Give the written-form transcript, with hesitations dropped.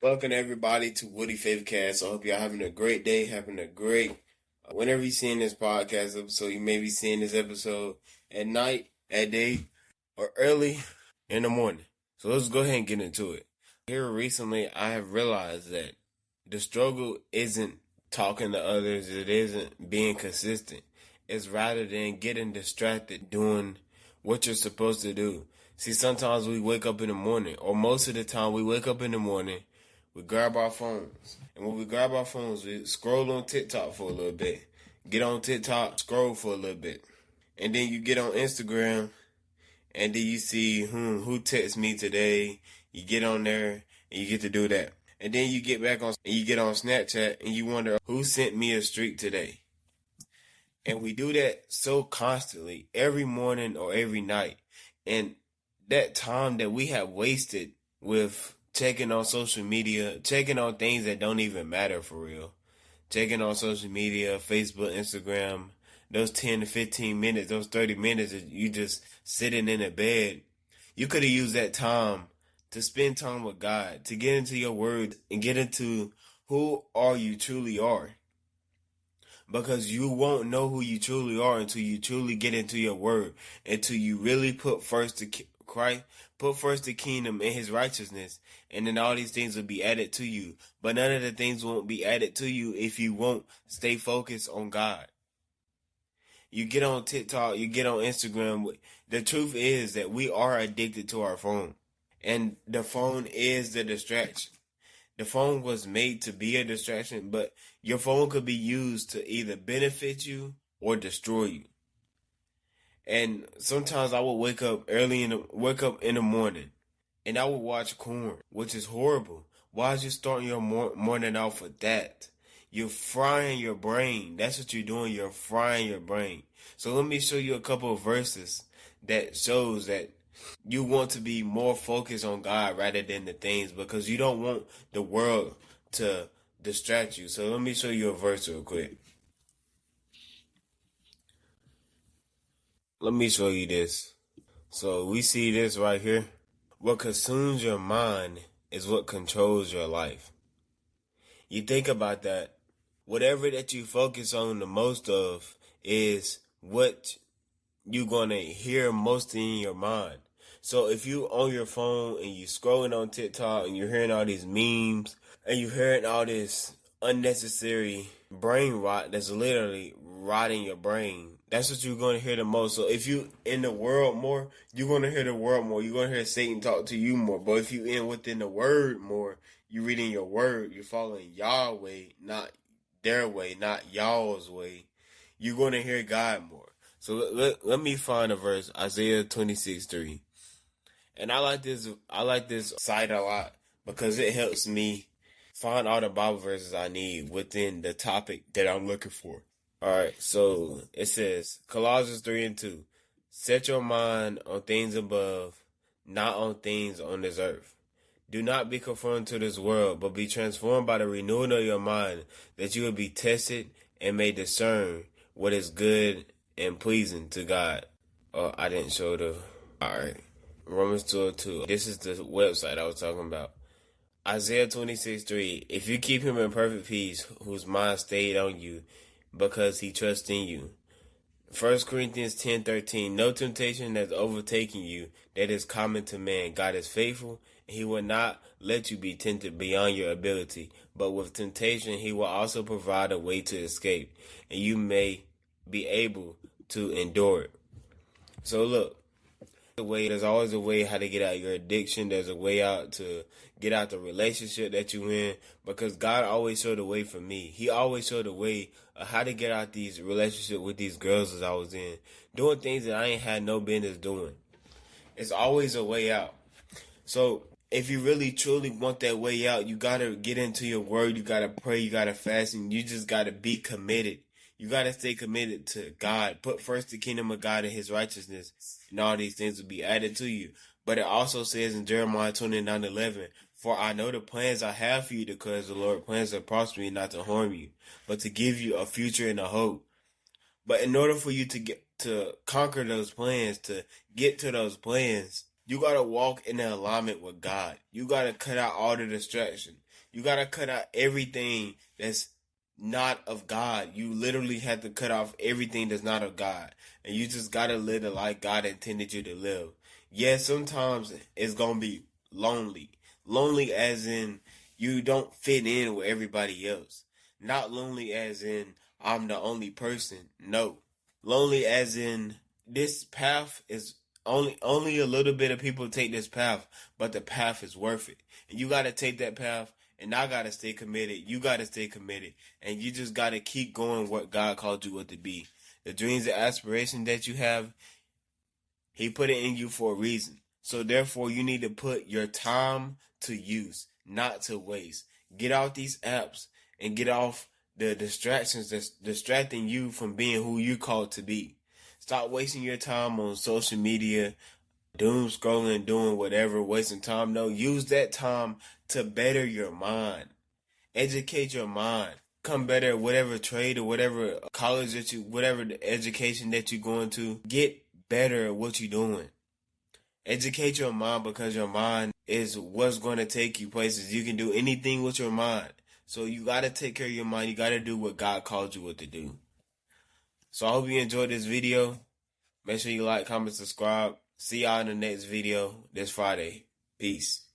Welcome everybody to Woodyfaithcast. I hope y'all having a great day, having a great. Whenever you're seeing this podcast episode, you may be seeing this episode at night, at day, or early in the morning. So let's go ahead and get into it. Here recently, I have realized that the struggle isn't talking to others. It isn't being consistent. It's rather than getting distracted doing what you're supposed to do. See, sometimes we wake up in the morning, or most of the time we wake up in the morning, we grab our phones. And when we grab our phones, we scroll on TikTok for a little bit. Get on TikTok, scroll for a little bit. And then you get on Instagram, and then you see, who texted me today? You get on there, and you get to do that. And then you get back on, and you get on Snapchat, and you wonder, who sent me a streak today? And we do that so constantly, every morning or every night. And that time that we have wasted with checking on social media, checking on things that don't even matter for real. Checking on social media, Facebook, Instagram, those 10 to 15 minutes, those 30 minutes that you just sitting in a bed. You could have used that time to spend time with God, to get into your word and get into who are you truly are. Because you won't know who you truly are until you truly get into your word, until you really put first Christ, put first the kingdom and his righteousness, and then all these things will be added to you. But none of the things won't be added to you if you won't stay focused on God. You get on TikTok, you get on Instagram. The truth is that we are addicted to our phone. And the phone is the distraction. The phone was made to be a distraction, but your phone could be used to either benefit you or destroy you. And sometimes I would wake up in the morning, and I would watch corn, which is horrible. Why is you starting your morning off with that? You're frying your brain. That's what you're doing. You're frying your brain. So let me show you a couple of verses that shows that you want to be more focused on God rather than the things, because you don't want the world to distract you. So let me show you a verse real quick. Let me show you this. So we see this right here. What consumes your mind is what controls your life. You think about that. Whatever that you focus on the most of is what you're going to hear most in your mind. So if you on your phone and you scrolling on TikTok and you're hearing all these memes and you're hearing all this unnecessary brain rot that's literally rotting your brain, that's what you're going to hear the most. So if you in the world more, you're going to hear the world more. You're going to hear Satan talk to you more. But if you in within the word more, you're reading your word, you're following Yahweh, not their way, not y'all's way, you're going to hear God more. So let me find a verse, Isaiah 26:3. And I like this site a lot because it helps me find all the Bible verses I need within the topic that I'm looking for. Alright, so it says, Colossians 3:2, set your mind on things above, not on things on this earth. Do not be conformed to this world, but be transformed by the renewing of your mind, that you will be tested and may discern what is good and pleasing to God. Oh, I didn't show the... Alright. Romans 12:2. This is the website I was talking about. Isaiah 26:3. If you keep him in perfect peace, whose mind stayed on you, because he trusts in you. 1 Corinthians 10:13. No temptation has overtaken you that is common to man. God is faithful, and he will not let you be tempted beyond your ability. But with temptation, he will also provide a way to escape, and you may be able to endure it. So look, there's always a way how to get out of your addiction. There's a way out to get out the relationship that you in, because God always showed a way for me. He always showed a way of how to get out these relationships with these girls as I was in, doing things that I ain't had no business doing. It's always a way out. So if you really truly want that way out, you gotta get into your word, you gotta pray, you gotta fast, and you just gotta be committed. You gotta stay committed to God. Put first the kingdom of God and his righteousness, and all these things will be added to you. But it also says in Jeremiah 29:11, for I know the plans I have for you, declares the Lord, plans to prosper you, not to harm you, but to give you a future and a hope. But in order for you to conquer those plans, to get to those plans, You gotta walk in alignment with God. You gotta cut out all the distraction. You gotta cut out everything that's not of God. You literally have to cut off everything that's not of God. And you just gotta live the life God intended you to live. Yes, sometimes it's gonna be lonely. Lonely as in you don't fit in with everybody else. Not lonely as in I'm the only person. No. Lonely as in this path is only a little bit of people take this path, but the path is worth it. And you gotta take that path, and I gotta stay committed. You gotta stay committed. And you just gotta keep going what God called you to be. The dreams and aspirations that you have, He put it in you for a reason. So therefore you need to put your time to use, not to waste. Get off these apps and get off the distractions that's distracting you from being who you called to be. Stop wasting your time on social media, doom scrolling, doing whatever, wasting time. No, use that time to better your mind. Educate your mind. Become better at whatever trade or whatever college that you, whatever the education that you're going to. Get better at what you're doing. Educate your mind, because your mind is what's going to take you places. You can do anything with your mind. So you got to take care of your mind. You got to do what God called you to do. So I hope you enjoyed this video. Make sure you like, comment, subscribe. See y'all in the next video this Friday. Peace.